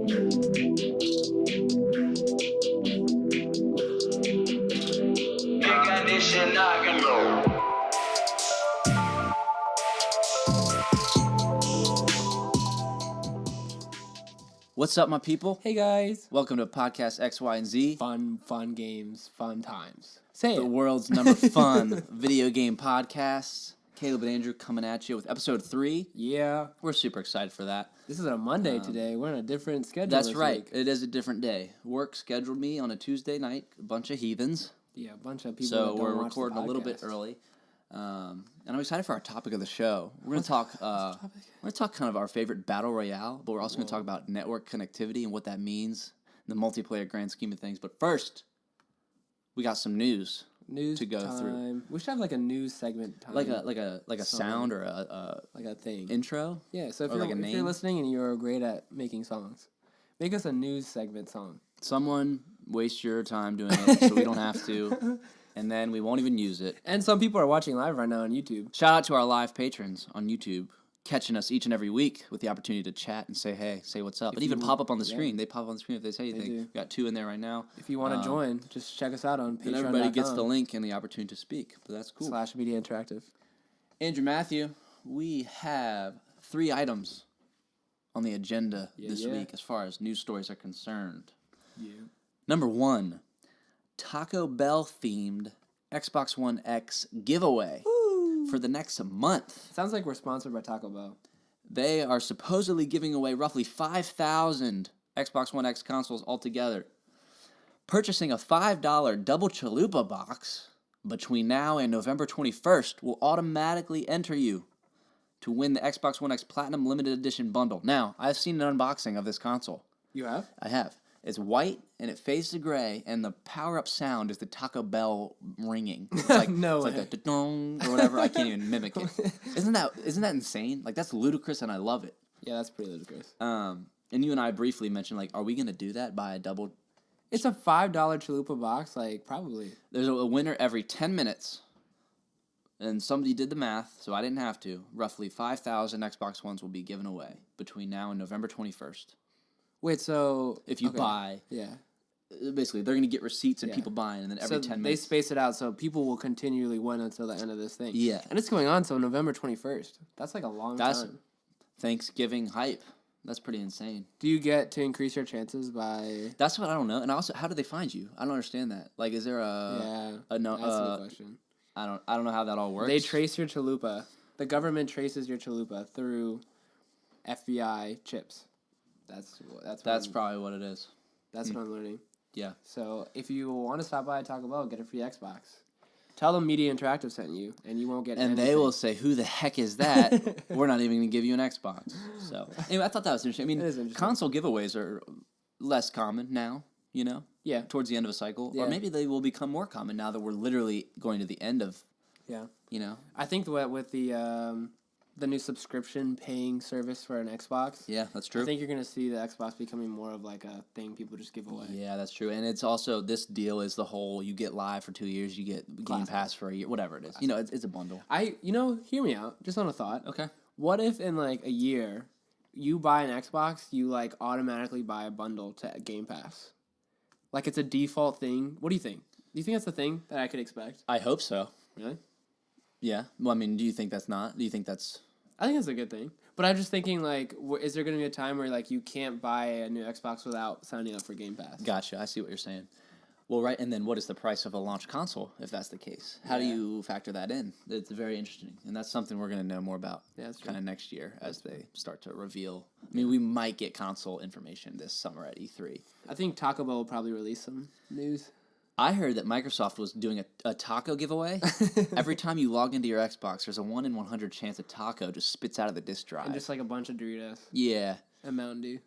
What's up, my people? Hey guys. Welcome to podcast X, Y, and Z. Fun games, fun times. Say the it. world's number fun video game podcast. Caleb and Andrew coming at you with episode 3. Yeah. We're super excited for that. This is a Monday today. We're on a different schedule. That's this right. week. It is a different day. Work scheduled me on a Tuesday night. A bunch of heathens. Yeah, a bunch of people. So that don't we're watch recording the a little bit podcast. early. And I'm excited for our topic of the show. We're going to talk. We're going to talk kind of our favorite battle royale, but we're also going to talk about network connectivity and what that means in the multiplayer grand scheme of things. But first, we got some news to go through. We should have like a news segment time. Like a sound or a like a thing. intro. Yeah. So if or you're, if you're listening and you're great at making songs, make us a news segment song. Someone waste your time doing it so we don't have to. And then we won't even use it. And some people are watching live right now on YouTube. Shout out to our live patrons on YouTube, catching us each and every week with the opportunity to chat and say hey, say what's up. And even pop up on the screen. They pop up on the screen if they say anything. We got 2 in there right now. If you want to join, just check us out on Patreon.com. And everybody gets the link and the opportunity to speak. But that's cool. /Media Interactive. Andrew Matthew, we have 3 items on the agenda this week as far as news stories are concerned. Yeah. Number 1. Taco Bell themed Xbox One X giveaway for the next month. Sounds like we're sponsored by Taco Bell. They are supposedly giving away roughly 5,000 Xbox One X consoles altogether. Purchasing a $5 double chalupa box between now and November 21st will automatically enter you to win the Xbox One X Platinum Limited Edition bundle. Now, I've seen an unboxing of this console. You have? I have. It's white and it fades to gray, and the power-up sound is the Taco Bell ringing. It's like no it's way. like the dong or whatever. I can't even mimic it. Isn't that insane? Like that's ludicrous, and I love it. Yeah, that's pretty ludicrous. And you and I briefly mentioned like, are we gonna do that? Buy a double? It's a $5 chalupa box, like probably. There's a winner every 10 minutes, and somebody did the math, so I didn't have to. Roughly 5,000 Xbox Ones will be given away between now and November 21st. Wait, so if you buy, basically they're gonna get receipts and people buying, and then every 10 minutes they space it out so people will continually win until the end of this thing. Yeah, and it's going on until November 21st. That's like a long time. Thanksgiving hype. That's pretty insane. Do you get to increase your chances by? That's what I don't know. And also, how do they find you? I don't understand that. Like, is there a that's a good question. I don't know how that all works. They trace your chalupa. The government traces your chalupa through FBI chips. That's probably what it is. That's what I'm learning. Yeah. So if you want to stop by Taco Bell, get a free Xbox. Tell them Media Interactive sent you, and you won't get anything. They will say, who the heck is that? We're not even going to give you an Xbox. So anyway, I thought that was interesting. I mean, console giveaways are less common now, you know? Yeah. Towards the end of a cycle. Yeah. Or maybe they will become more common now that we're literally going to the end of, you know? I think with the new subscription paying service for an Xbox. Yeah, that's true. I think you're going to see the Xbox becoming more of like a thing people just give away. Yeah, that's true. And it's also, this deal is the whole, you get live for 2 years, you get Game Pass for a year, whatever it is. You know, it's a bundle. Hear me out, just on a thought. Okay. What if in like a year, you buy an Xbox, you like automatically buy a bundle to Game Pass? Like it's a default thing. What do you think? Do you think that's the thing that I could expect? I hope so. Really? Yeah. Well, I mean, do you think that's not? Do you think that's... I think that's a good thing. But I'm just thinking, like, is there going to be a time where, like, you can't buy a new Xbox without signing up for Game Pass? Gotcha. I see what you're saying. Well, right, and then what is the price of a launch console, if that's the case? How do you factor that in? It's very interesting, and that's something we're going to know more about kind of next year as they start to reveal. I mean, we might get console information this summer at E3. I think Taco Bell will probably release some news. I heard that Microsoft was doing a taco giveaway. Every time you log into your Xbox, there's a 1 in 100 chance a taco just spits out of the disk drive. And just like a bunch of Doritos. Yeah. And Mountain Dew.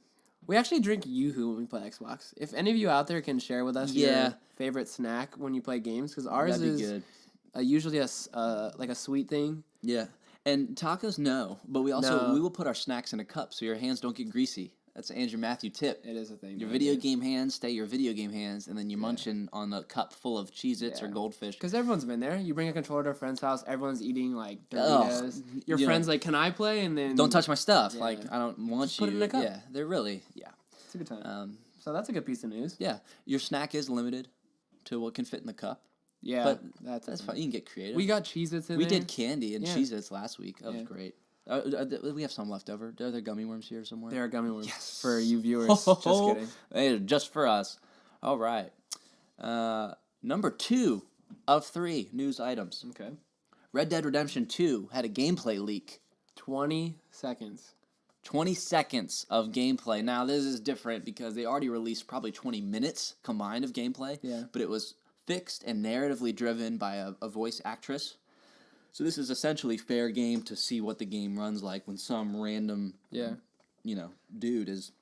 We actually drink Yoo-Hoo when we play Xbox. If any of you out there can share with us your favorite snack when you play games, because ours That'd is be good. Usually a sweet thing. Yeah. And tacos, no. But we will put our snacks in a cup so your hands don't get greasy. That's an Andrew Matthew tip. It is a thing. Your video game hands, stay your video game hands, and then you're munching on a cup full of Cheez-Its or Goldfish. Because everyone's been there. You bring a controller to a friend's house, everyone's eating, like, Doritos. Your friend's like, can I play? And then... Don't touch my stuff. Like, I don't want Just put it in a cup. Yeah, they're really... Yeah. It's a good time. So that's a good piece of news. Yeah, your snack is limited to what can fit in the cup. Yeah, but that's fine. You can get creative. We got Cheez-Its in there. We did candy and Cheez-Its last week. That was great. We have some left over. Are there gummy worms here somewhere? There are gummy worms for you viewers. Just kidding. Hey, just for us. All right. Number 2 of 3 news items. Okay. Red Dead Redemption 2 had a gameplay leak. 20 seconds. 20 seconds of gameplay. Now, this is different because they already released probably 20 minutes combined of gameplay. Yeah. But it was fixed and narratively driven by a voice actress. So this is essentially fair game to see what the game runs like when some random, dude is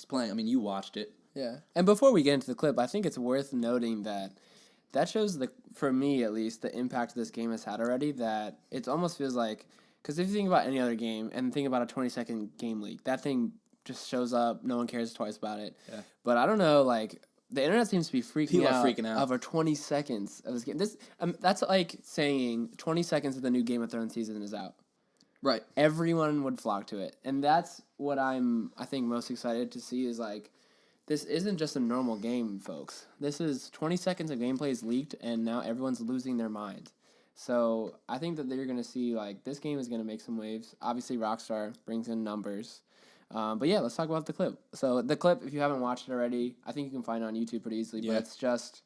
playing. I mean, you watched it. Yeah. And before we get into the clip, I think it's worth noting that shows, for me at least, the impact this game has had already, that it almost feels like, because if you think about any other game and think about a 20-second game leak, that thing just shows up, no one cares twice about it. Yeah. But I don't know, the internet seems to be freaking out over 20 seconds of this game. That's like saying 20 seconds of the new Game of Thrones season is out. Right. Everyone would flock to it. And that's what I think, most excited to see is, this isn't just a normal game, folks. This is 20 seconds of gameplay is leaked, and now everyone's losing their mind. So I think that they're going to see, this game is going to make some waves. Obviously, Rockstar brings in numbers. But yeah, let's talk about the clip. So the clip, if you haven't watched it already, I think you can find it on YouTube pretty easily. Yeah. But it's just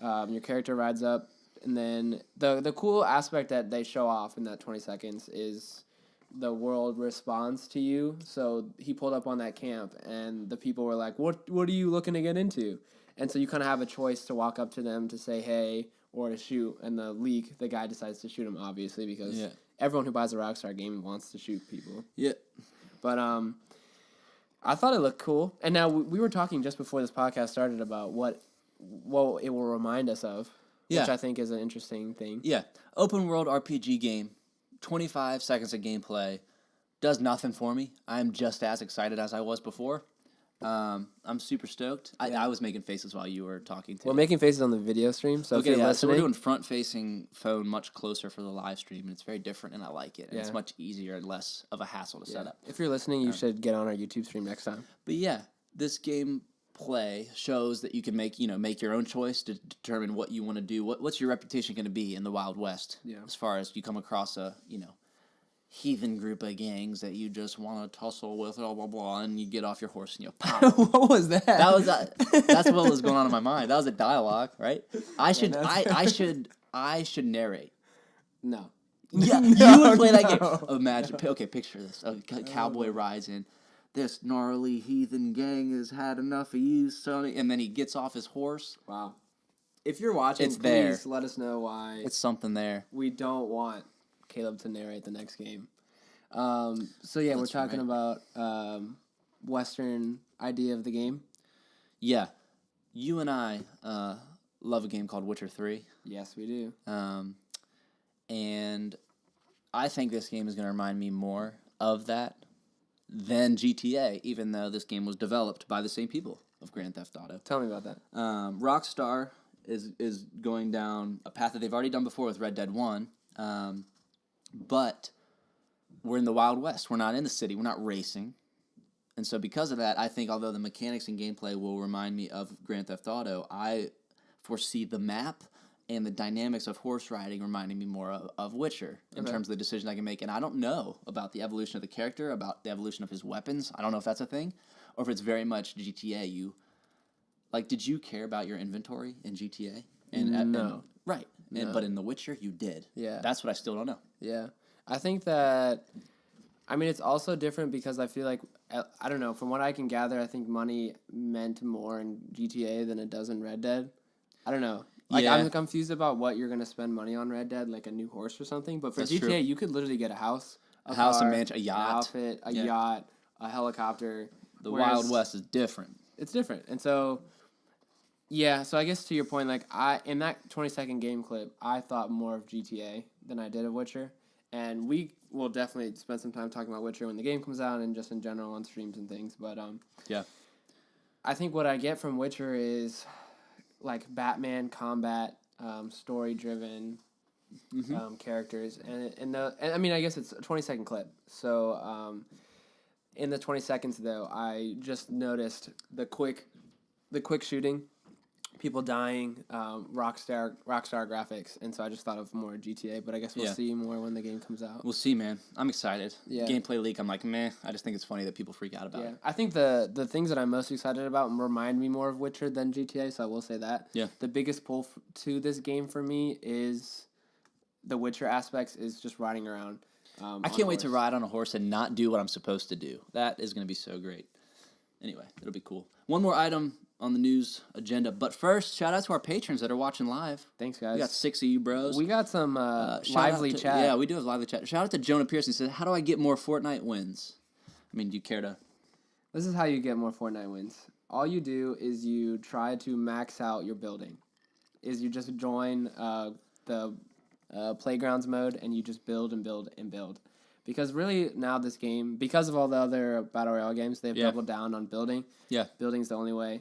your character rides up, and then the cool aspect that they show off in that 20 seconds is the world responds to you. So he pulled up on that camp, and the people were like, what are you looking to get into? And so you kind of have a choice to walk up to them to say hey or to shoot. And the guy decides to shoot him, obviously, because everyone who buys a Rockstar game wants to shoot people. Yeah. But I thought it looked cool. And now we were talking just before this podcast started about what it will remind us of, which I think is an interesting thing. Yeah. Open world RPG game. 25 seconds of gameplay does nothing for me. I'm just as excited as I was before. I'm super stoked. I was making faces while you were talking too. Well, making faces on the video stream. So okay, so we're doing front-facing phone much closer for the live stream, and it's very different, and I like it. And it's much easier and less of a hassle to set up. If you're listening, you should get on our YouTube stream next time. But yeah, this gameplay shows that you can make your own choice to determine what you want to do. What's your reputation going to be in the Wild West? Yeah. As far as you come across a heathen group of gangs that you just want to tussle with, blah blah blah, and you get off your horse and you pow. What was that? That's what was going on in my mind. That was a dialogue, right? I should narrate. No. Yeah, you would play that game. Imagine. Okay, picture this. A cowboy rides in. This gnarly heathen gang has had enough of you, Sonny. And then he gets off his horse. Wow. If you're watching, please let us know why. It's something there. We don't want Caleb to narrate the next game. So yeah, we're talking about Western idea of the game. Yeah. You and I love a game called Witcher 3. Yes, we do. And I think this game is going to remind me more of that than GTA, even though this game was developed by the same people of Grand Theft Auto. Tell me about that. Rockstar is going down a path that they've already done before with Red Dead 1, but we're in the Wild West. We're not in the city. We're not racing. And so because of that, I think although the mechanics and gameplay will remind me of Grand Theft Auto, I foresee the map and the dynamics of horse riding reminding me more of Witcher in terms of the decision I can make. And I don't know about the evolution of the character, about the evolution of his weapons. I don't know if that's a thing, or if it's very much GTA. Did you care about your inventory in GTA? No. Right. No. But in The Witcher, you did. Yeah. That's what I still don't know. Yeah. I think that, it's also different because I feel like, I don't know, from what I can gather, I think money meant more in GTA than it does in Red Dead. I don't know. I'm confused about what you're going to spend money on Red Dead, like a new horse or something. But for GTA, true. You could literally get a house, a mansion, a yacht, an outfit, a yacht, a helicopter. The Wild West is different. It's different. And so, so I guess to your point, in that 20-second game clip, I thought more of GTA than I did of Witcher. And we will definitely spend some time talking about Witcher when the game comes out and just in general on streams and things. But I think what I get from Witcher is Batman combat, story-driven characters, and I guess it's a 20-second clip. So, In the 20 seconds though, I just noticed the quick shooting, people dying, Rockstar graphics, and so I just thought of more GTA. But I guess we'll see more when the game comes out. We'll see, man. I'm excited. Yeah. Gameplay leak, I'm like, meh. I just think it's funny that people freak out about it. I think the things that I'm most excited about remind me more of Witcher than GTA, so I will say that. Yeah. The biggest pull to this game for me is the Witcher aspects, is just riding around. I can't wait to ride on a horse and not do what I'm supposed to do. That is going to be so great. Anyway, it'll be cool. One more item on the news agenda. But first, shout out to our patrons that are watching live. Thanks, guys. We got 6 of you bros. We got some lively chat. Yeah, we do have lively chat. Shout out to Jonah Pearson. He said, how do I get more Fortnite wins? I mean, do you care to... This is how you get more Fortnite wins. All you do is you try to max out your building. Is you just join the playgrounds mode, and you just build and build and build. Because really now this game, because of all the other Battle Royale games, they've doubled down on building. Yeah. Building's the only way.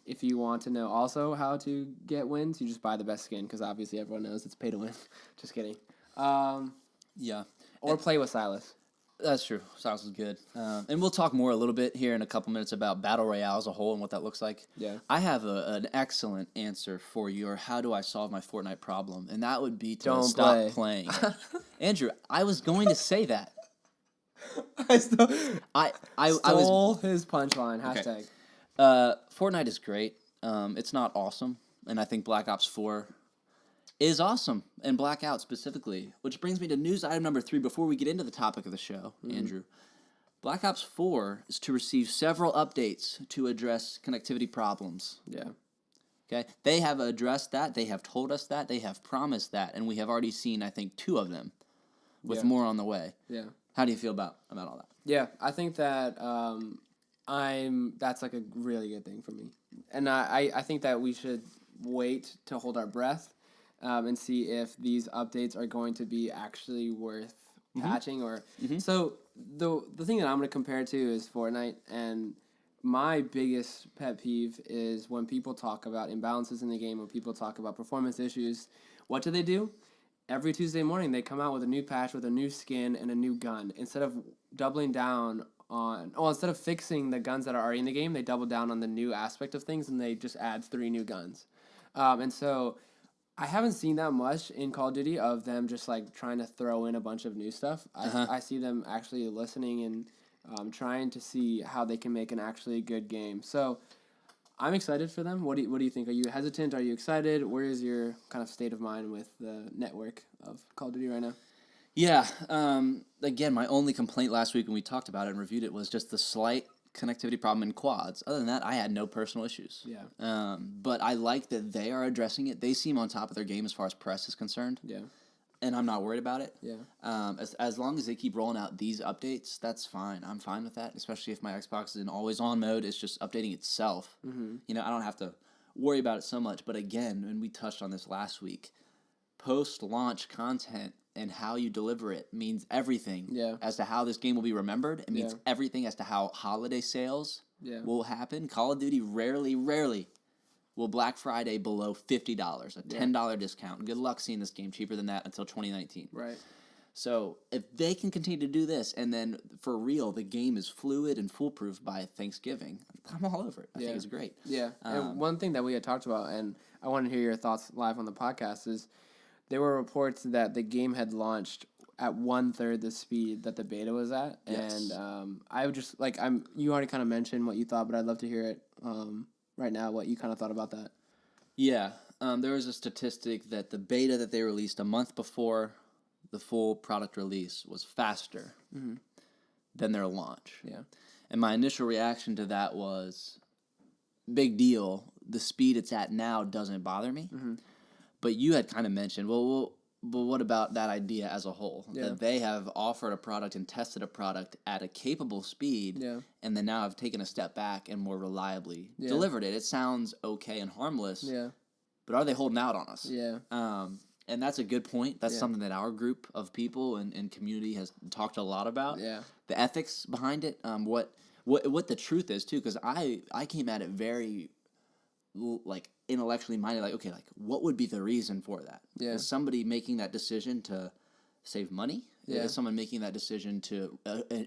If you want to know also how to get wins, you just buy the best skin, because obviously everyone knows it's pay to win. Just kidding. Yeah. Or play with Silas. That's true. Silas is good. And we'll talk more a little bit here in a couple minutes about Battle Royale as a whole and what that looks like. Yeah. I have an excellent answer for your how do I solve my Fortnite problem, and that would be to stop playing. Andrew, I was going to say that. I stole his punchline. Hashtag. Fortnite is great. It's not awesome, and I think Black Ops 4 is awesome, and Blackout specifically, which brings me to news item number 3 before we get into the topic of the show, Andrew. Black Ops 4 is to receive several updates to address connectivity problems. Yeah. Okay? They have addressed that. They have told us that. They have promised that, and we have already seen, I think, 2 of them, with more on the way. Yeah. How do you feel about all that? Yeah, I think that that's like a really good thing for me. And I think that we should wait to hold our breath and see if these updates are going to be actually worth patching. Or so the thing that I'm going to compare it to is Fortnite, and my biggest pet peeve is when people talk about imbalances in the game, when people talk about performance issues. What do? Every Tuesday morning they come out with a new patch with a new skin and a new gun. Instead of doubling down instead of fixing the guns that are already in the game, they double down on the new aspect of things, and they just add 3 new guns. And so I haven't seen that much in Call of Duty of them just like trying to throw in a bunch of new stuff. I see them actually listening and trying to see how they can make an actually good game. So I'm excited for them. What do you think? Are you hesitant? Are you excited? Where is your kind of state of mind with the network of Call of Duty right now? Yeah. Again, my only complaint last week when we talked about it and reviewed it was just the slight connectivity problem in quads. Other than that, I had no personal issues. Yeah. But I like that they are addressing it. They seem on top of their game as far as press is concerned. Yeah. And I'm not worried about it. Yeah. As long as they keep rolling out these updates, that's fine. I'm fine with that, especially if my Xbox is in always-on mode. It's just updating itself. Mm-hmm. You know, I don't have to worry about it so much. But again, and we touched on this last week, post-launch content and how you deliver it means everything as to how this game will be remembered. It means everything as to how holiday sales will happen. Call of Duty rarely will Black Friday below $50, a $10 discount. Good luck seeing this game cheaper than that until 2019. Right. So if they can continue to do this, and then for real, the game is fluid and foolproof by Thanksgiving, I'm all over it. I think it's great. Yeah. And one thing that we had talked about, and I want to hear your thoughts live on the podcast, is there were reports that the game had launched at 1/3 the speed that the beta was at. Yes. And I would just, like, you already kind of mentioned what you thought, but I'd love to hear it right now, what you kind of thought about that. Yeah. There was a statistic that the beta that they released a month before the full product release was faster than their launch. Yeah. And my initial reaction to that was, big deal. The speed it's at now doesn't bother me. Mm-hmm. But you had kind of mentioned, but what about that idea as a whole? Yeah. That they have offered a product and tested a product at a capable speed, and then now have taken a step back and more reliably delivered it. It sounds okay and harmless, but are they holding out on us? Yeah. And that's a good point. That's something that our group of people and community has talked a lot about. Yeah. The ethics behind it, what the truth is, too, because I came at it very, like, intellectually minded, like, okay, like, what would be the reason for that? Yeah. Is somebody making that decision to save money? Yeah. Is someone making that decision to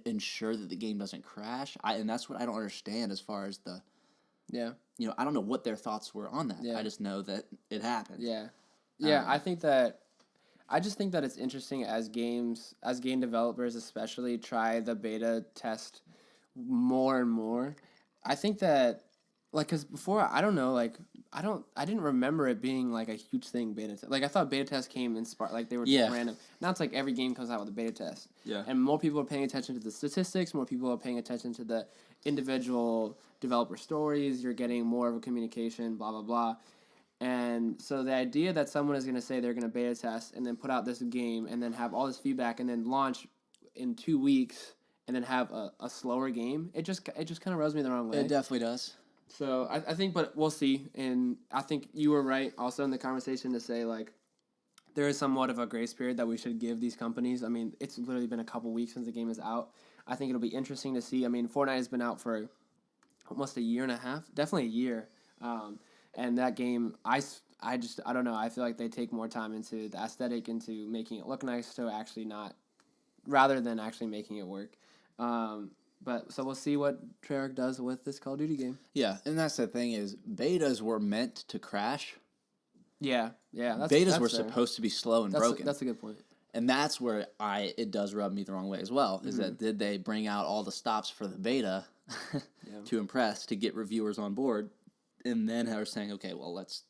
ensure that the game doesn't crash? And that's what I don't understand as far as the, Yeah. I don't know what their thoughts were on that. Yeah. I just know that it happened. Yeah. Yeah, I just think that it's interesting as game developers especially try the beta test more and more. I think that, like, because before, I don't know, like, I didn't remember it being, like, a huge thing, beta test. Like, I thought beta tests came in like, they were just random. Now it's like every game comes out with a beta test. Yeah. And more people are paying attention to the statistics, more people are paying attention to the individual developer stories, you're getting more of a communication, blah, blah, blah. And so the idea that someone is going to say they're going to beta test and then put out this game and then have all this feedback and then launch in 2 weeks and then have a slower game, it just kind of rubs me the wrong way. It definitely does. So I think, but we'll see. And I think you were right also in the conversation to say, like, there is somewhat of a grace period that we should give these companies. I mean, it's literally been a couple weeks since the game is out. I think it'll be interesting to see. I mean, Fortnite has been out for almost a year and a half, definitely a year. And that game, I don't know. I feel like they take more time into the aesthetic, into making it look nice, to actually not, rather than actually making it work. But so we'll see what Treyarch does with this Call of Duty game. Yeah, and that's the thing is, betas were meant to crash. Yeah. Betas were supposed to be slow and broken. That's a good point. And that's where it does rub me the wrong way as well, is that did they bring out all the stops for the beta to impress, to get reviewers on board, and then are saying, okay, well, let's,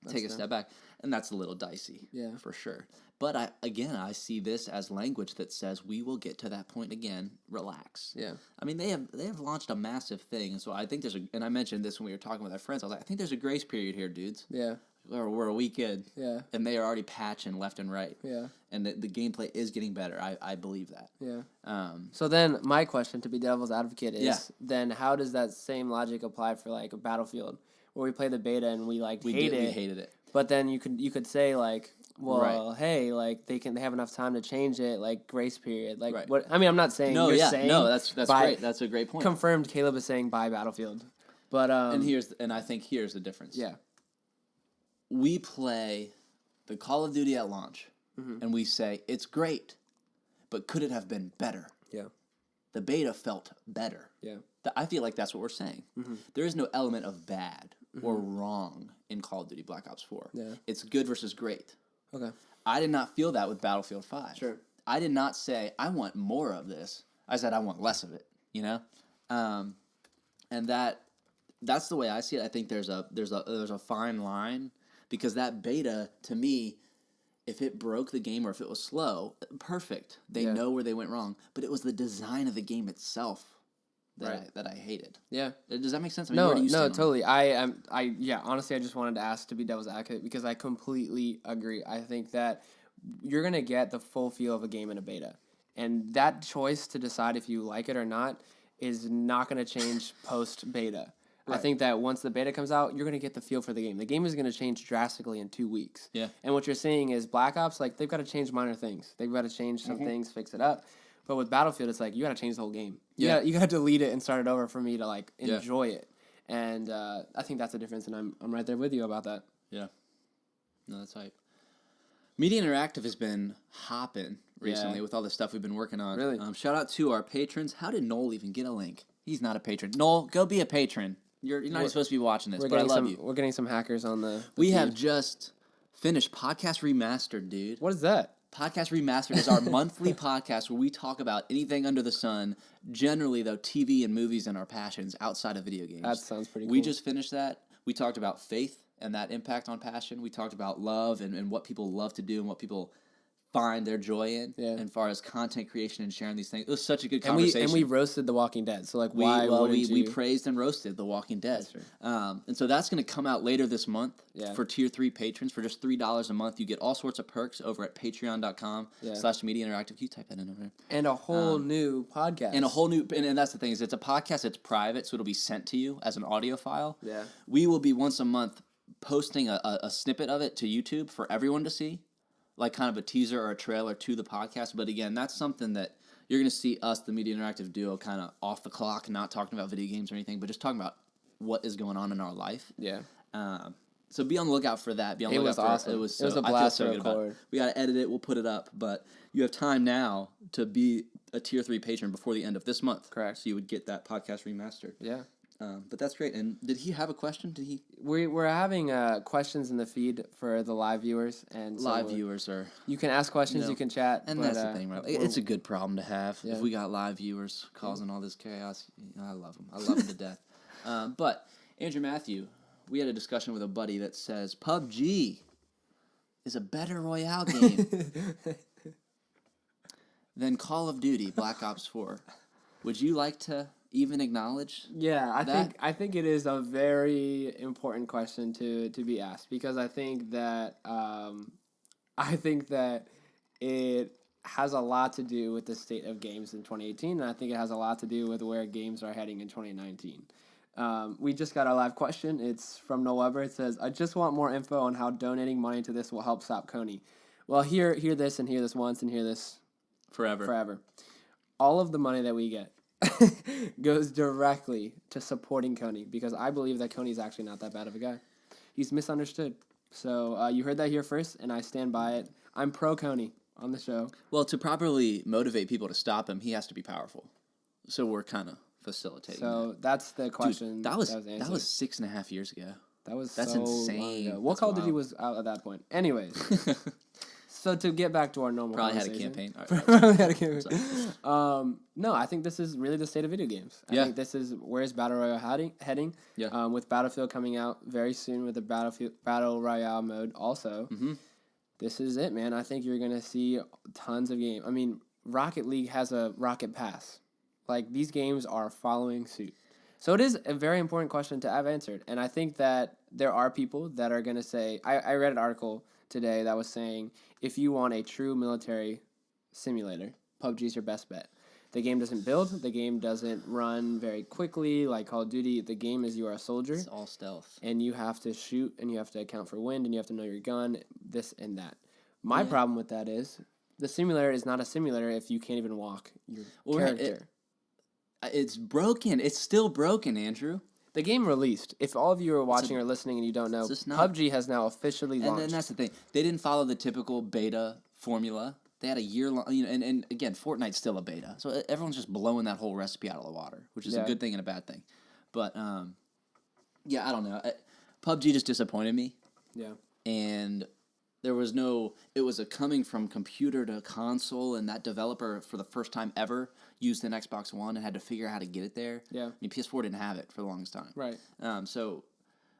take a step back. And that's a little dicey, for sure. But I see this as language that says we will get to that point again. Relax. Yeah. I mean, they have launched a massive thing, and so I think and I mentioned this when we were talking with our friends. I was like, I think there's a grace period here, dudes. Yeah. We're a week in. Yeah. And they are already patching left and right. Yeah. And the gameplay is getting better. I believe that. Yeah. So then my question, to be devil's advocate, is then how does that same logic apply for, like, a Battlefield, where we play the beta and we hated it? But then you could say, like, well, hey, like, they have enough time to change it, like, grace period, like, what? I mean, I'm not saying saying that's great. That's a great point. Confirmed. Caleb is saying buy Battlefield, but and I think here's the difference. Yeah, we play the Call of Duty at launch, and we say it's great, but could it have been better? Yeah, the beta felt better. Yeah, I feel like that's what we're saying. There is no element of bad or wrong in Call of Duty Black Ops 4. Yeah, it's good versus great. Okay. I did not feel that with Battlefield 5. Sure. I did not say, I want more of this. I said, I want less of it, And that's the way I see it. I think there's a fine line, because that beta, to me, if it broke the game or if it was slow, perfect. They know where they went wrong. But it was the design of the game itself that I hated. Yeah. Does that make sense? I mean, no, where do you stand totally. Honestly, I just wanted to ask to be devil's advocate, because I completely agree. I think that you're going to get the full feel of a game in a beta. And that choice to decide if you like it or not is not going to change post-beta. Right. I think that once the beta comes out, you're going to get the feel for the game. The game is going to change drastically in 2 weeks. Yeah. And what you're saying is Black Ops, like, they've got to change minor things. They've got to change some things, fix it up. But with Battlefield, it's like, you got to change the whole game. You got to delete it and start it over for me to, like, enjoy it. And I think that's the difference, and I'm right there with you about that. Yeah. No, that's right. Media Interactive has been hopping recently with all the stuff we've been working on. Really? Shout out to our patrons. How did Noel even get a link? He's not a patron. Noel, go be a patron. You're not even supposed to be watching this, but I love you. We're getting some hackers on the We feed. have just finished Podcast Remastered, dude. What is that? Podcast Remastered is our monthly podcast where we talk about anything under the sun, generally, though, TV and movies and our passions outside of video games. That sounds pretty cool. We just finished that. We talked about faith and that impact on passion. We talked about love and what people love to do and what people find their joy in, as far as content creation and sharing these things. It was such a good conversation. And we roasted The Walking Dead. So, like, we praised and roasted The Walking Dead. And so that's going to come out later this month for Tier 3 patrons. For just $3 a month, you get all sorts of perks over at patreon.com/Media Interactive. Can you type that in over there? And a whole new podcast. And that's the thing, is it's a podcast, it's private, so it'll be sent to you as an audio file. Yeah. We will be once a month posting a snippet of it to YouTube for everyone to see, like kind of a teaser or a trailer to the podcast. But again, that's something that you're going to see us, the Media Interactive duo, kind of off the clock, not talking about video games or anything, but just talking about what is going on in our life. Yeah. So be on the lookout for that. Be on the It lookout was for awesome. It was It was a I feel blast so to good about it. record. We got to edit it. We'll put it up. But you have time now to be a Tier 3 patron before the end of this month. Correct. So you would get that podcast remastered. Yeah. But that's great. And did he have a question? Did he? We're having questions in the feed for the live viewers, and so Live viewers are... you can ask questions, you can chat. And but, that's the thing, right? It's a good problem to have. Yeah. If we got live viewers causing all this chaos, I love them. I love them to death. But, Andrew Matthew, we had a discussion with a buddy that says PUBG is a better Royale game than Call of Duty Black Ops 4. Would you like to even acknowledge Yeah, that? I think it is a very important question to be asked, because I think that it has a lot to do with the state of games in 2018, and I think it has a lot to do with where games are heading in 2019. We just got our live question. It's from Noel Weber. It says, I just want more info on how donating money to this will help stop Coney. Well, hear this and hear this once and hear this forever. All of the money that we get goes directly to supporting Coney, because I believe that Coney's actually not that bad of a guy. He's misunderstood. So you heard that here first, and I stand by it. I'm pro Coney on the show. Well, to properly motivate people to stop him, he has to be powerful. So we're kind of facilitating So that's the question. Dude, that was answered. 6.5 years ago. That's so insane. long ago. What That's Call of Duty wild. was out at that point? Anyways, so to get back to our normal Probably had a conversation. campaign. All right. Probably had a campaign. No, I think this is really the state of video games. I Yeah. think this is where's Battle Royale heading. Yeah. With Battlefield coming out very soon with the Battle Royale mode also. Mm-hmm. This is it, man. I think you're going to see tons of games. I mean, Rocket League has a Rocket Pass. Like, these games are following suit. So it is a very important question to have answered. And I think that there are people that are going to say... I read an article today that was saying, if you want a true military simulator, PUBG is your best bet. The game doesn't build. The game doesn't run very quickly like Call of Duty. The game is you are a soldier. It's all stealth. And you have to shoot, and you have to account for wind, and you have to know your gun, this and that. My problem with that is the simulator is not a simulator if you can't even walk your character. It's broken. It's still broken, Andrew. The game released. If all of you are watching or listening and you don't know, PUBG has now officially launched. And that's the thing. They didn't follow the typical beta formula. They had a year-long... and again, Fortnite's still a beta. So everyone's just blowing that whole recipe out of the water, which is a good thing and a bad thing. But, yeah, I don't know. PUBG just disappointed me. Yeah. And... there was no... it was a coming from computer to console, and that developer, for the first time ever, used an Xbox One and had to figure out how to get it there. Yeah. I mean, PS4 didn't have it for the longest time. Right. So,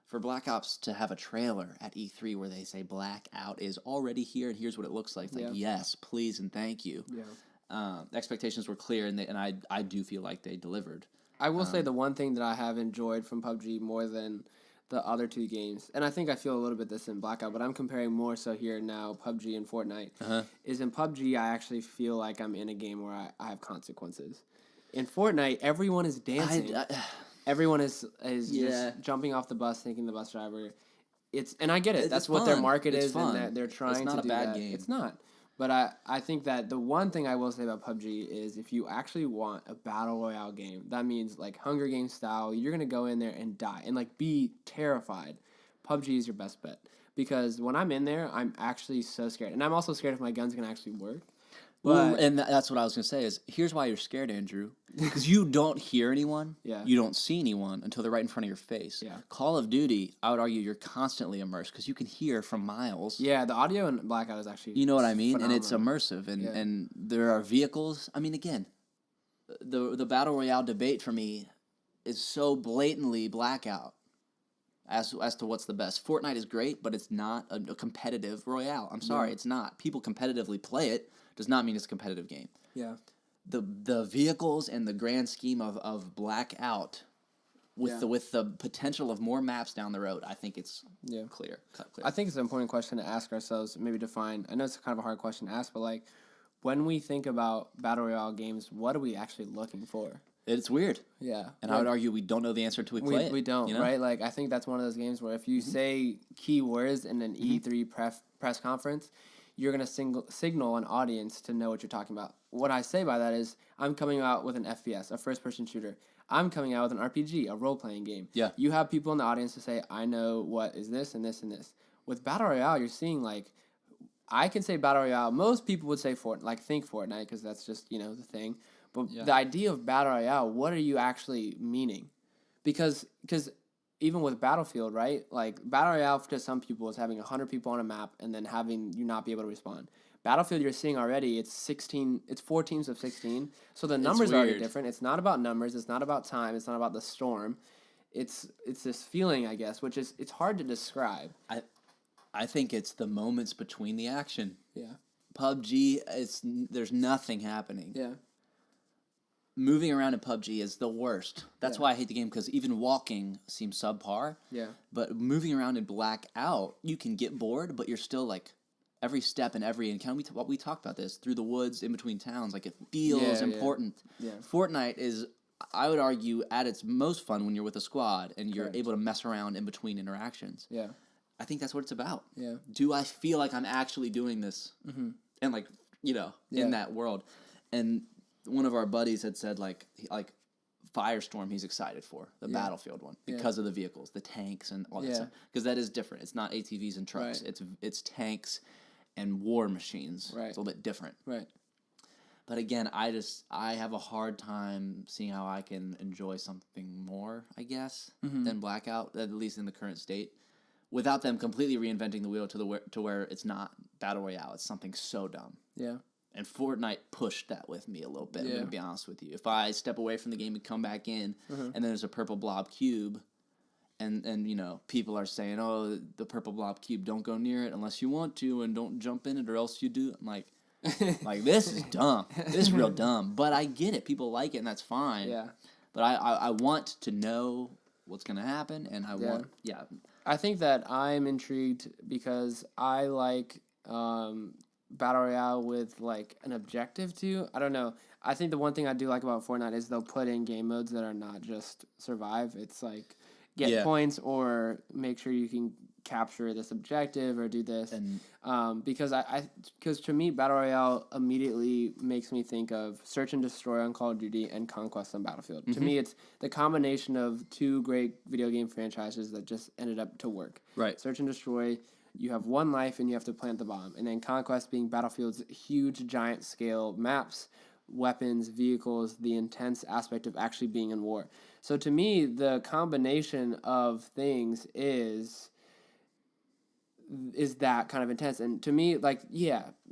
for Black Ops to have a trailer at E3 where they say Blackout is already here and here's what it looks like, it's like, yes, please and thank you. Yeah. Expectations were clear, and I do feel like they delivered. I will say the one thing that I have enjoyed from PUBG more than the other two games, and I think I feel a little bit this in Blackout, but I'm comparing more so here now, PUBG and Fortnite, is in PUBG I actually feel like I'm in a game where I have consequences. In Fortnite, everyone is dancing. Everyone is just jumping off the bus, thinking the bus driver. And I get it. That's what their market is, fun. and they're trying to do that. It's not a bad game. It's not. But I think that the one thing I will say about PUBG is if you actually want a Battle Royale game, that means like Hunger Games style, you're going to go in there and die and like be terrified. PUBG is your best bet. Because when I'm in there, I'm actually so scared. And I'm also scared if my gun's going to actually work. Well, and that's what I was going to say is, here's why you're scared, Andrew. Because you don't hear anyone. Yeah. You don't see anyone until they're right in front of your face. Yeah. Call of Duty, I would argue you're constantly immersed because you can hear from miles. Yeah, the audio in Blackout is actually You know what I mean? phenomenal. And it's immersive. And there are vehicles. I mean, again, the Battle Royale debate for me is so blatantly Blackout as to what's the best. Fortnite is great, but it's not a competitive Royale. I'm sorry, it's not. People competitively play it. Does not mean it's a competitive game. Yeah. The vehicles and the grand scheme of Blackout with the potential of more maps down the road, I think it's clear. Cut clear. I think it's an important question to ask ourselves, maybe define. I know it's kind of a hard question to ask, but like when we think about Battle Royale games, what are we actually looking for? It's weird. Yeah. And I would argue we don't know the answer until we play it. We don't, right? Like, I think that's one of those games where if you say keywords in an E3 press conference, you're going to signal an audience to know what you're talking about. what I say by that is I'm coming out with an FPS, a first-person shooter. I'm coming out with an RPG, a role-playing game. Yeah. You have people in the audience to say, I know what is this and this and this. With Battle Royale, you're seeing, like, I can say Battle Royale. Most people would say think Fortnite, because that's just, the thing. But the idea of Battle Royale, what are you actually meaning? Because even with Battlefield, right? Like, Battle Royale to some people is having 100 people on a map and then having you not be able to respond. Battlefield, you're seeing already, it's 4 teams of 16. So the numbers are already different. It's not about numbers. It's not about time. It's not about the storm. It's this feeling, I guess, which is, it's hard to describe. I think it's the moments between the action. Yeah. PUBG, there's nothing happening. Yeah. Moving around in PUBG is the worst. That's why I hate the game, because even walking seems subpar. Yeah. But moving around in Blackout, you can get bored, but you're still like every step and every encounter. We talked about this through the woods in between towns. Like, it feels important. Yeah. Fortnite is, I would argue, at its most fun when you're with a squad and you're able to mess around in between interactions. Yeah. I think that's what it's about. Yeah. Do I feel like I'm actually doing this? Mm-hmm. And like, in that world. And one of our buddies had said like Firestorm he's excited for, the Battlefield one, because of the vehicles, the tanks and all that stuff. Because that is different. It's not ATVs and trucks. Right. It's tanks and war machines. Right. It's a little bit different. Right. But again, I have a hard time seeing how I can enjoy something more, I guess, than Blackout, at least in the current state, without them completely reinventing the wheel to where it's not Battle Royale. It's something so dumb. Yeah. And Fortnite pushed that with me a little bit, I'm going to be honest with you. If I step away from the game and come back in, and then there's a purple blob cube, and people are saying, oh, the purple blob cube, don't go near it unless you want to, and don't jump in it or else you do. I'm like, this is dumb. This is real dumb. But I get it. People like it, and that's fine. Yeah. But I want to know what's going to happen, and I think that I'm intrigued because I like Battle Royale with like an objective too. I don't know. I think the one thing I do like about Fortnite is they'll put in game modes that are not just survive. It's like get points or make sure you can capture this objective or do this. And because to me Battle Royale immediately makes me think of Search and Destroy on Call of Duty and Conquest on Battlefield. To me, it's the combination of two great video game franchises that just ended up to work. Right. Search and Destroy, you have one life and you have to plant the bomb. And then Conquest being Battlefield's huge, giant scale maps, weapons, vehicles, the intense aspect of actually being in war. So to me, the combination of things is that kind of intense. And to me, like,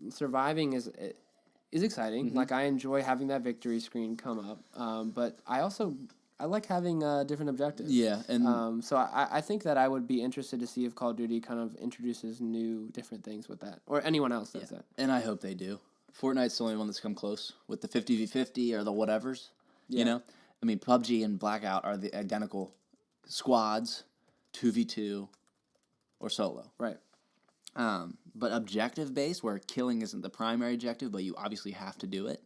surviving is exciting. Like, I enjoy having that victory screen come up. But I like having different objectives. Yeah, and so I think that I would be interested to see if Call of Duty kind of introduces new different things with that, or anyone else does that. And I hope they do. Fortnite's the only one that's come close with the 50v50 or the whatevers. Yeah. I mean, PUBG and Blackout are the identical squads, 2v2 or solo. Right. But objective based, where killing isn't the primary objective, but you obviously have to do it.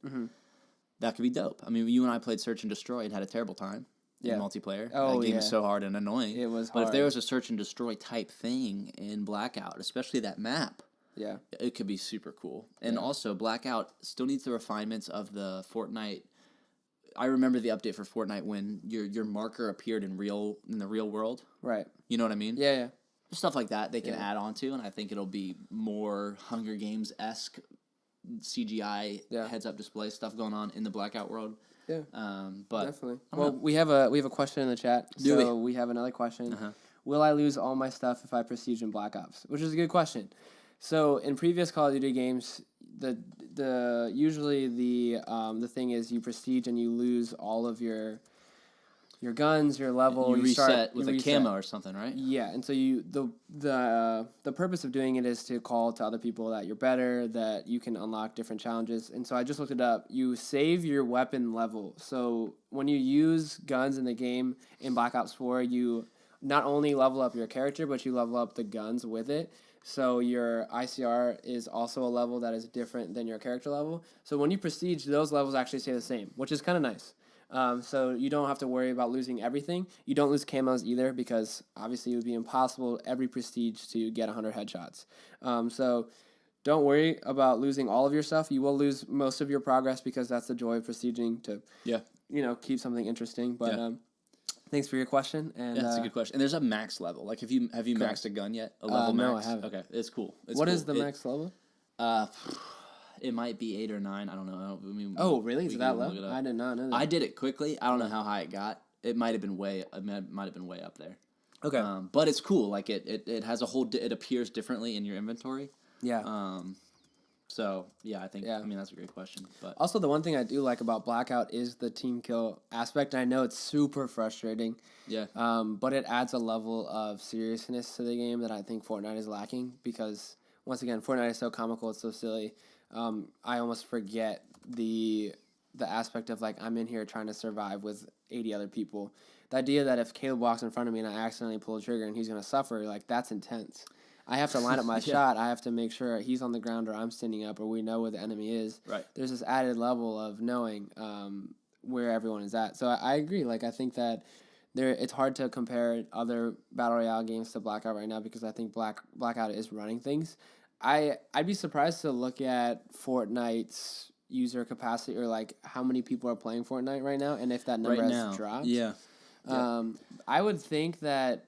That could be dope. I mean, you and I played Search and Destroy and had a terrible time in multiplayer. Oh, that game is so hard and annoying. It was But hard. if there was a Search and Destroy type thing in Blackout, especially that map, it could be super cool. And also, Blackout still needs the refinements of the Fortnite. I remember the update for Fortnite when your marker appeared in the real world. Right. You know what I mean? Yeah. Stuff like that they can add on to, and I think it'll be more Hunger Games-esque CGI heads-up display stuff going on in the Blackout world. Yeah. But definitely. Well, we have a question in the chat. We have another question. Will I lose all my stuff if I prestige in Black Ops? Which is a good question. So in previous Call of Duty games, usually the thing is you prestige and you lose all of your guns, your level. You reset with a camo or something, right? Yeah, and so the purpose of doing it is to call to other people that you're better, that you can unlock different challenges. And so I just looked it up. You save your weapon level. So when you use guns in the game in Black Ops 4, you not only level up your character, but you level up the guns with it. So your ICR is also a level that is different than your character level. So when you prestige, those levels actually stay the same, which is kind of nice. So you don't have to worry about losing everything. You don't lose camos either because obviously it would be impossible every prestige to get 100 headshots. So don't worry about losing all of your stuff. You will lose most of your progress because that's the joy of prestiging to, keep something interesting. But thanks for your question. And yeah, that's a good question. And there's a max level. Like, have you maxed a gun yet? A level no, max? I haven't. Okay, it's cool. What is the max level? It might be 8 or 9. I don't know. Really? Is that low? I did not know that. I did it quickly. I don't know how high it got. It might have been way up there. Okay. But it's cool. Like it has a whole. It appears differently in your inventory. Yeah. So yeah, I think. Yeah. I mean, that's a great question. But also, the one thing I do like about Blackout is the team kill aspect. I know it's super frustrating. Yeah. But it adds a level of seriousness to the game that I think Fortnite is lacking because once again, Fortnite is so comical. It's so silly. I almost forget the aspect of like I'm in here trying to survive with 80 other people. The idea that if Caleb walks in front of me and I accidentally pull the trigger and he's gonna suffer, like that's intense. I have to line up my shot. I have to make sure he's on the ground or I'm standing up or we know where the enemy is. Right. There's this added level of knowing where everyone is at. So I agree. Like I think that it's hard to compare other Battle Royale games to Blackout right now because I think Blackout is running things. I'd be surprised to look at Fortnite's user capacity or like how many people are playing Fortnite right now and if that number has dropped. Yeah. I would think that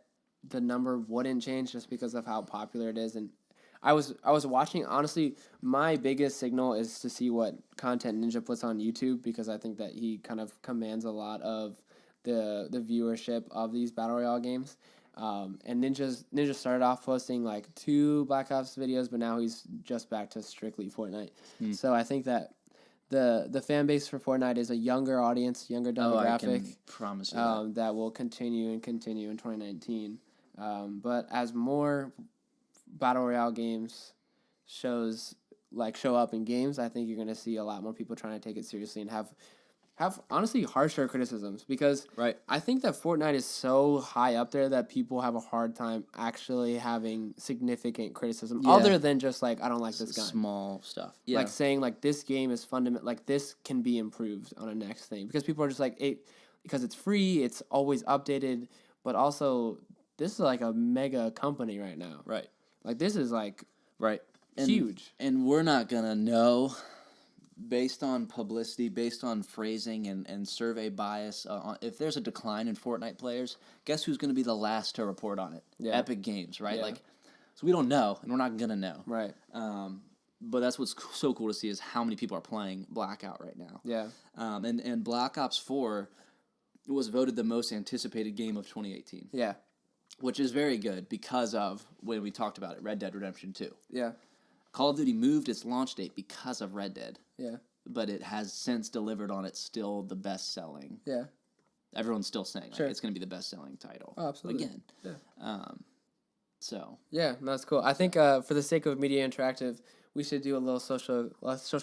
the number wouldn't change just because of how popular it is. And I was watching, honestly, my biggest signal is to see what content Ninja puts on YouTube because I think that he kind of commands a lot of the viewership of these Battle Royale games. And Ninja started off posting like 2 Black Ops videos, but now he's just back to strictly Fortnite. So I think that the fan base for Fortnite is a younger audience, younger demographic. I can promise you that will continue in 2019. But as more Battle Royale games show up in games, I think you're going to see a lot more people trying to take it seriously and have honestly harsher criticisms because I think that Fortnite is so high up there that people have a hard time actually having significant criticism other than just like I don't like this gun. Small stuff. Yeah. Like saying like this game is fundamental, like this can be improved on a next thing because people are just like because it's free, it's always updated, but also this is like a mega company right now. Right. Like this is like huge. And we're not going to know based on publicity, based on phrasing and survey bias, if there's a decline in Fortnite players, guess who's going to be the last to report on it? Yeah. Epic Games, right? Yeah. So we don't know, and we're not going to know. Right. But that's what's so cool to see is how many people are playing Blackout right now. Yeah. And Black Ops 4 was voted the most anticipated game of 2018. Yeah. Which is very good because of when we talked about it, Red Dead Redemption 2. Yeah. Call of Duty moved its launch date because of Red Dead. Yeah. But it has since delivered on it's still the best-selling. Yeah. Everyone's still saying it's going to be the best-selling title. Oh, absolutely. Again. Yeah. So. Yeah, no, that's cool. I think for the sake of Media Interactive, we should do a little social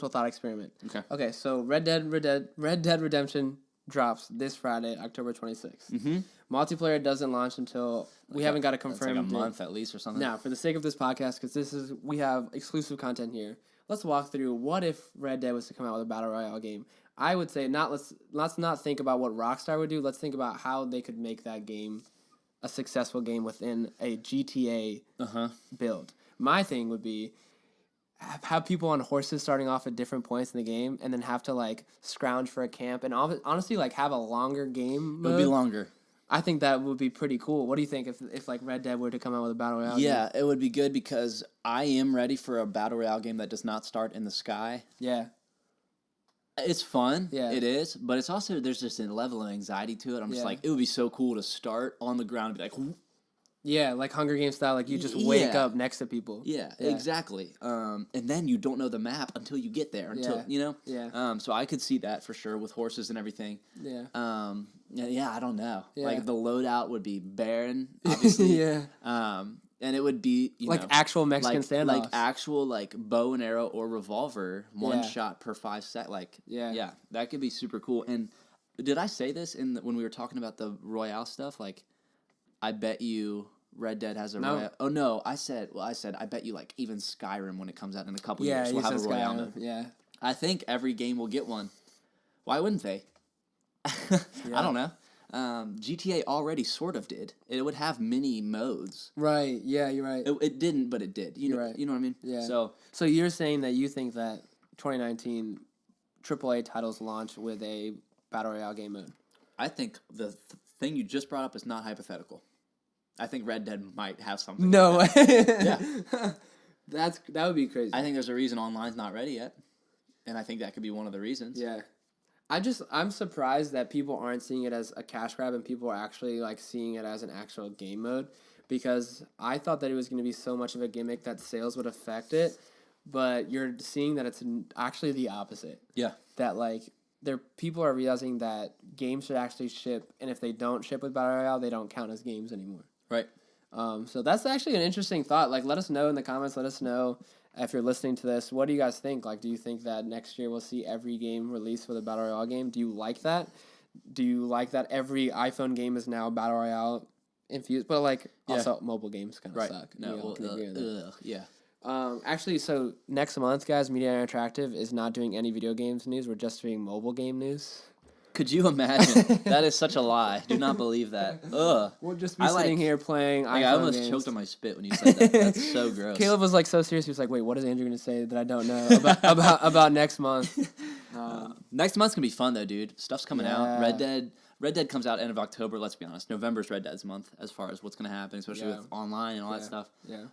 thought experiment. Okay. Okay, so Red Dead Redemption drops this Friday, October 26th. Mm-hmm. Multiplayer doesn't launch until we haven't got a confirmed like a month at least or something. Now, for the sake of this podcast, because we have exclusive content here, let's walk through what if Red Dead was to come out with a Battle Royale game. I would say let's not think about what Rockstar would do. Let's think about how they could make that game a successful game within a GTA build. My thing would be have people on horses starting off at different points in the game and then have to like scrounge for a camp and honestly like have a longer game mode. It would be longer. I think that would be pretty cool. What do you think if like Red Dead were to come out with a Battle Royale game? It would be good because I am ready for a Battle Royale game that does not start in the sky. Yeah. It's fun. Yeah. It is. But it's also, there's just a level of anxiety to it. I'm just like, it would be so cool to start on the ground and be like, whoop. Yeah, like Hunger Games style, like you just wake up next to people. Yeah, exactly. And then you don't know the map until you get there. You know? Yeah. So I could see that for sure with horses and everything. Yeah. I don't know. Yeah. Like the loadout would be barren, obviously. Yeah. And it would be like actual Mexican standoffs. Like actual like bow and arrow or revolver, one shot per 5 seconds. Like that could be super cool. And did I say this when we were talking about the Royale stuff? Like, I bet you Red Dead has a Royale. Oh no, I said I bet you like even Skyrim when it comes out in a couple years will have a Royale mode. Yeah. I think every game will get one. Why wouldn't they? I don't know. GTA already sort of did. It would have mini modes. Right. Yeah, you're right. It didn't, but it did. You know, Right. you know what I mean? Yeah. So you're saying that you think that 2019 AAA titles launch with a Battle Royale game mode? I think the thing you just brought up is not hypothetical. I think Red Dead might have something. No way. Yeah. That would be crazy. I think there's a reason online's not ready yet. And I think that could be one of the reasons. Yeah. I'm surprised that people aren't seeing it as a cash grab and people are actually like seeing it as an actual game mode, because I thought that it was going to be so much of a gimmick that sales would affect it, but you're seeing that it's actually the opposite. Yeah. That like people are realizing that games should actually ship, and if they don't ship with Battle Royale, they don't count as games anymore. Right. So that's actually an interesting thought. Like, let us know in the comments. Let us know if you're listening to this. What do you guys think? Like, do you think that next year we'll see every game released with a Battle Royale game? Do you like that? Do you like that every iPhone game is now Battle Royale infused? But, like, also mobile games kind of suck. No, yeah. Actually, so next month, guys, Media Interactive is not doing any video games news. We're just doing mobile game news. Could you imagine? That is such a lie. Do not believe that. Ugh. We'll just be sitting here playing iPhone I almost games. choked on my spit when you said that. That's so gross. Caleb was like so serious. He was like, "Wait, what is Andrew going to say that I don't know about next month?" Next month's gonna be fun though, dude. Stuff's coming out. Yeah. Red Dead comes out end of October. Let's be honest. November's Red Dead's month as far as what's gonna happen, especially with online and all that stuff. Yeah.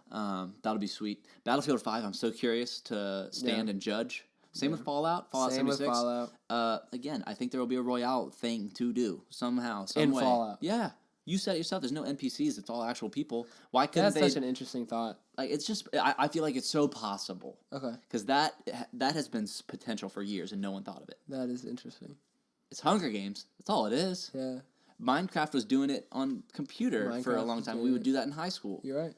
That'll be sweet. Battlefield 5. I'm so curious to stand and judge. Same with Fallout. Fallout Same 76. with Fallout. Again, I think there will be a Royale thing to do somehow, some In way. Fallout. Yeah. You said it yourself. There's no NPCs. It's all actual people. Why couldn't That's such an interesting thought. Like, it's just, I feel like it's so possible. Okay. Because that has been potential for years and no one thought of it. That is interesting. It's Hunger Games. That's all it is. Yeah. Minecraft was doing it on computer for a long time. We would do that in high school. You're right.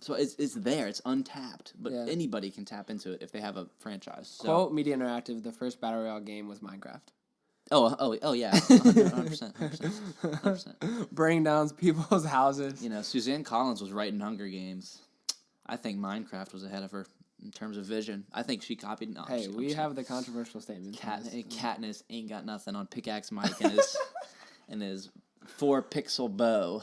So it's there. It's untapped. But Yeah. anybody can tap into it if they have a franchise. So. Quote Media Interactive, the first Battle Royale game was Minecraft. Oh yeah. 100%. Burning down people's houses. You know, Suzanne Collins was writing Hunger Games. I think Minecraft was ahead of her in terms of vision. I think she copied. No, Hey, we have the controversial statement. Katniss ain't got nothing on Pickaxe Mike and his 4-pixel bow.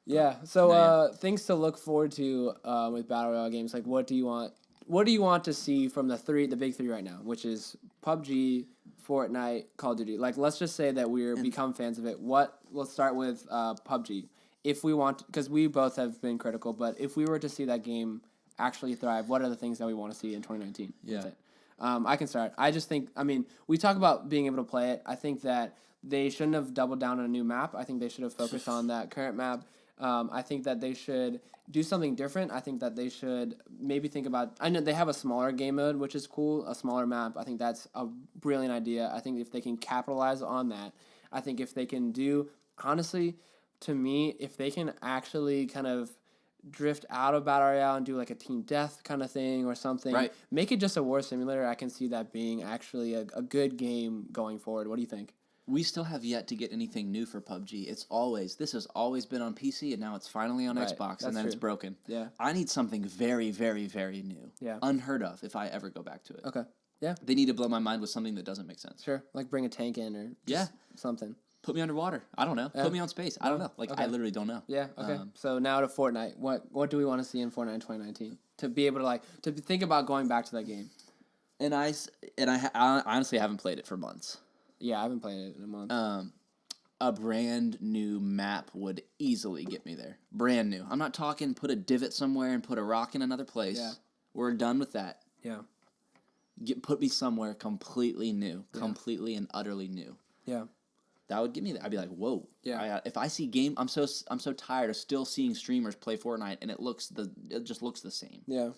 Yeah. So things to look forward to with Battle Royale games. Like, what do you want? What do you want to see from the big three right now, which is PUBG, Fortnite, Call of Duty? Like, let's just say that we're become fans of it. Let's start with PUBG. If we want, because we both have been critical, but if we were to see that game actually thrive, what are the things that we want to see in 2019? Yeah. That's it. I can start. I just think, we talk about being able to play it. I think that they shouldn't have doubled down on a new map. I think they should have focused on that current map. I think that they should do something different. I think that they should maybe think about... I know they have a smaller game mode, which is cool, a smaller map. I think that's a brilliant idea. I think if they can capitalize on that, I think if they can do... Honestly, to me, if they can actually kind of drift out of Battle Royale and do like a team death kind of thing or something, right. Make it just a war simulator, I can see that being actually a good game going forward. What do you think? We still have yet to get anything new for PUBG. This has always been on PC, and now it's finally on Xbox, and then it's broken. Yeah. I need something very, very, very new. Yeah. Unheard of if I ever go back to it. Okay. Yeah. They need to blow my mind with something that doesn't make sense. Sure. Like bring a tank in or something. Put me underwater. I don't know. Yeah. Put me on space. I don't know. Like, I literally don't know. Yeah, okay. So now to Fortnite. What do we want to see in Fortnite in 2019? To be able to think about going back to that game. And I honestly haven't played it for months. Yeah, I haven't played it in a month. A brand new map would easily get me there. Brand new. I'm not talking put a divot somewhere and put a rock in another place. Yeah. We're done with that. Yeah. Put me somewhere completely new. Yeah. Completely and utterly new. Yeah. That would get me there. I'd be like, whoa. Yeah. If I see game, I'm so tired of still seeing streamers play Fortnite and it just looks the same. Yeah.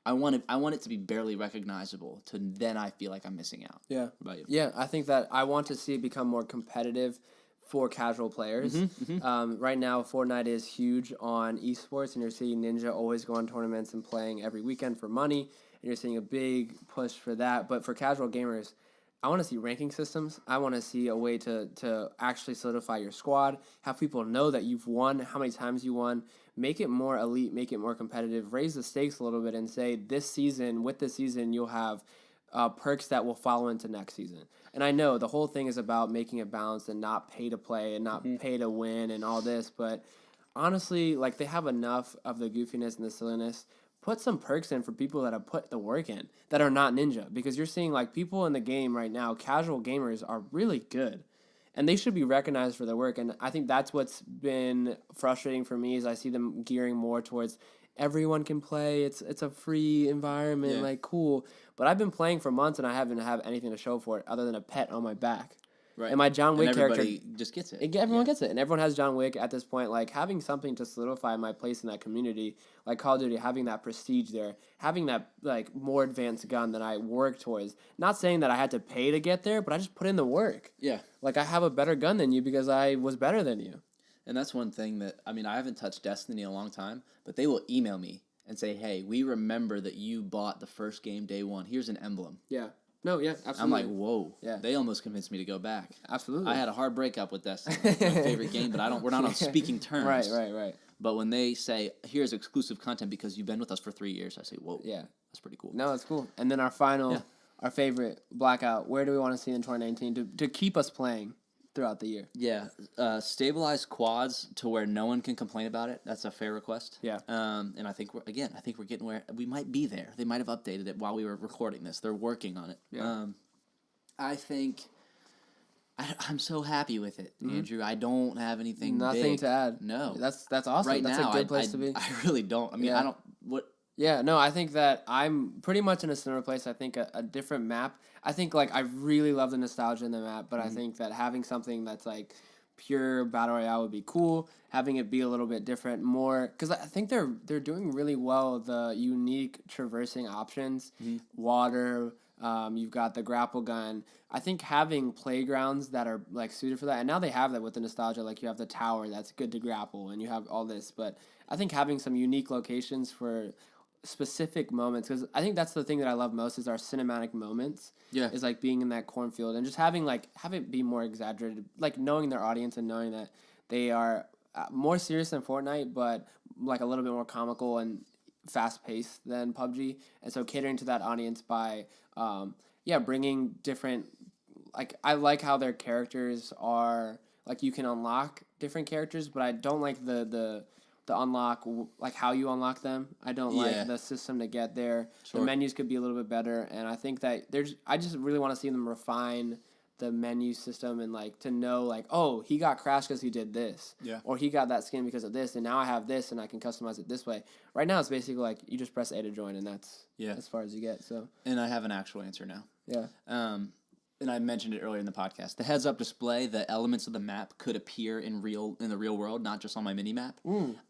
I want it to be barely recognizable. Then I feel like I'm missing out. Yeah. What about you? Yeah, I think that I want to see it become more competitive for casual players. Right now, Fortnite is huge on esports, and you're seeing Ninja always go on tournaments and playing every weekend for money, and you're seeing a big push for that. But for casual gamers, I want to see ranking systems. I want to see a way to actually solidify your squad, have people know that you've won, how many times you won, make it more elite, make it more competitive, raise the stakes a little bit and say with this season, you'll have perks that will follow into next season. And I know the whole thing is about making it balanced and not pay to play and not Mm-hmm. pay to win and all this. But honestly, like they have enough of the goofiness and the silliness. Put some perks in for people that have put the work in that are not Ninja, because you're seeing like people in the game right now, casual gamers are really good, and they should be recognized for their work. And I think that's what's been frustrating for me is I see them gearing more towards everyone can play. It's a free environment, Yeah. like cool. But I've been playing for months and I haven't have anything to show for it other than a pet on my back. Right. And my John Wick and character, everybody just gets it. everyone gets it, and everyone has John Wick at this point. Like having something to solidify my place in that community, like Call of Duty, having that prestige there, having that like more advanced gun that I work towards. Not saying that I had to pay to get there, but I just put in the work. Yeah. Like I have a better gun than you because I was better than you. And that's one thing that, I mean, I haven't touched Destiny in a long time, but they will email me and say, hey, we remember that you bought the first game day one. Here's an emblem. Yeah. No, yeah, absolutely. I'm like, whoa. Yeah. They almost convinced me to go back. Absolutely. I had a hard breakup with Destiny. It's my favorite game, but we're not on speaking terms. Right. But when they say, here's exclusive content because you've been with us for 3 years, I say, whoa. Yeah. That's pretty cool. No, it's cool. And then our final, our favorite, Blackout. Where do we want to see in 2019 to keep us playing throughout the year? Yeah. Stabilize quads to where no one can complain about it. That's a fair request. Yeah. And I think we're getting where we might be there. They might have updated it while we were recording this. They're working on it. Yeah. I think I'm so happy with it, Andrew. I don't have anything Nothing big. to add. No. That's awesome. Right That's now, a good place to be. I really don't. I mean, Yeah. I don't. What? Yeah, no, I think that I'm pretty much in a similar place. I think a different map. I think like I really love the nostalgia in the map, but I think that having something that's like pure battle royale would be cool. Having it be a little bit different, more because I think they're doing really well the unique traversing options, water. You've got the grapple gun. I think having playgrounds that are like suited for that, and now they have that with the nostalgia. Like you have the tower that's good to grapple, and you have all this. But I think having some unique locations for specific moments, because I think that's the thing that I love most is our cinematic moments. Yeah. Is like being in that cornfield and just having like have it be more exaggerated, like knowing their audience and knowing that they are more serious than Fortnite, but like a little bit more comical and fast paced than PUBG, and so catering to that audience by bringing different, like I like how their characters are like you can unlock different characters, but I don't like the unlock, like how you unlock them. I don't like the system to get there. Sure. The menus could be a little bit better, and I think that I just really want to see them refine the menu system and like to know like, oh, he got crashed because he did this, or he got that skin because of this, and now I have this and I can customize it this way. Right now it's basically like you just press A to join, and that's as far as you get. So And I have an actual answer now. yeah. And I mentioned it earlier in the podcast. The heads-up display, the elements of the map could appear in the real world, not just on my mini map.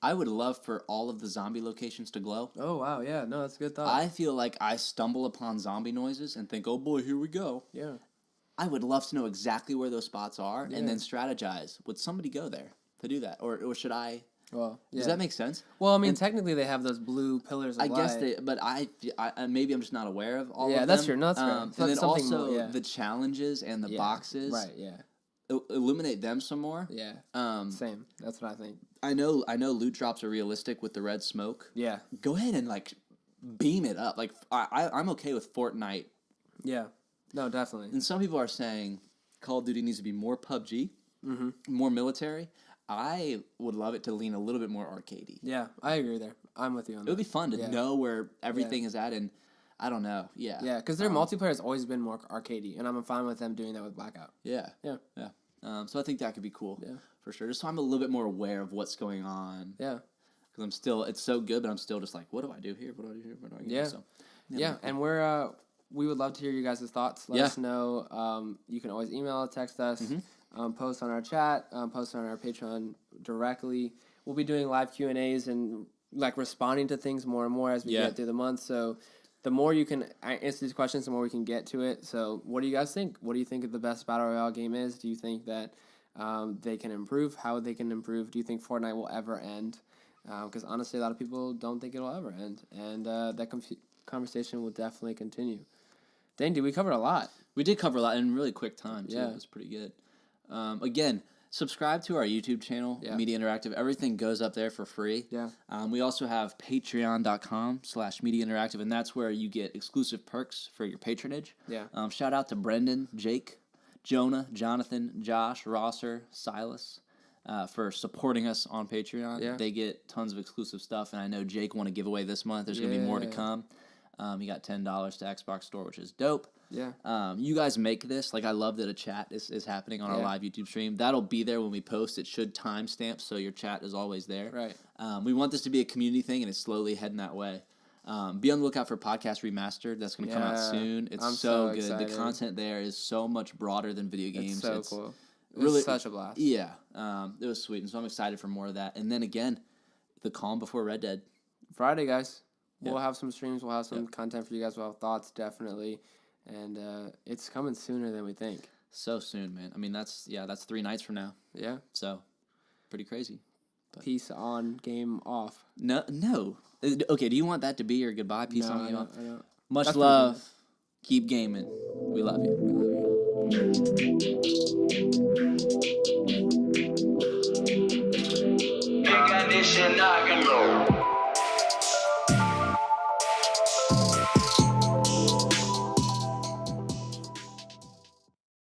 I would love for all of the zombie locations to glow. Oh wow, yeah, no, that's a good thought. I feel like I stumble upon zombie noises and think, "Oh boy, here we go." Yeah. I would love to know exactly where those spots are and then strategize. Would somebody go there to do that, or should I? Well, yeah. Does that make sense? Well, I mean, technically they have those blue pillars of I guess light. they, but I maybe I'm just not aware of all of them. Yeah, that's true. No, that's fair. And So then that's something also more, the challenges and the boxes. Right, yeah. Illuminate them some more. Yeah. Same. That's what I think. I know loot drops are realistic with the red smoke. Yeah. Go ahead and like beam it up. Like I'm okay with Fortnite. Yeah. No, definitely. And some people are saying Call of Duty needs to be more PUBG, more military. I would love it to lean a little bit more arcadey. Yeah, I agree there. I'm with you on that. It would be fun to know where everything is at, and I don't know. Yeah. Yeah, because their multiplayer has always been more arcadey, and I'm fine with them doing that with Blackout. Yeah. Yeah. So I think that could be cool. Yeah. For sure. Just so I'm a little bit more aware of what's going on. Yeah. Because it's so good, but I'm still just like, what do I do here? What do I do here? What do I do? Yeah. So, Yeah, and we would love to hear you guys' thoughts. Let us know. You can always email, text us, post on our chat, post on our Patreon directly. We'll be doing live Q&As and like responding to things more and more as we get through the month. So the more you can answer these questions, the more we can get to it. So what do you guys think? What do you think the best Battle Royale game is? Do you think that they can improve? How they can improve? Do you think Fortnite will ever end? Because honestly, a lot of people don't think it'll ever end. And that conversation will definitely continue. Dang, dude, we covered a lot. We did cover a lot in really quick time, too. Yeah. It was pretty good. Again, subscribe to our YouTube channel, Media Interactive. Everything goes up there for free. Yeah. We also have patreon.com/Media Interactive, and that's where you get exclusive perks for your patronage. Yeah. Shout out to Brendan, Jake, Jonah, Jonathan, Josh, Rosser, Silas for supporting us on Patreon. Yeah. They get tons of exclusive stuff, and I know Jake won a giveaway this month. There's going to be more to come. He got $10 to Xbox Store, which is dope. Yeah. You guys make this. Like, I love that a chat is happening on our live YouTube stream. That'll be there when we post. It should timestamp, so your chat is always there. Right. We want this to be a community thing, and it's slowly heading that way. Be on the lookout for Podcast Remastered. That's going to come out soon. It's I'm so good. excited. The content there is so much broader than video games. It's so cool. Really, It's such a blast. Yeah. It was sweet, and so I'm excited for more of that. And then again, the calm before Red Dead. Friday, guys. We'll have some streams. We'll have some content for you guys. We'll have thoughts, definitely. And it's coming sooner than we think. So soon, man. I mean, that's 3 nights from now. Yeah. So, pretty crazy. Peace on, game off. No. Okay, do you want that to be your goodbye? Peace on, game off? I don't. Much That's love. Keep gaming. We love you.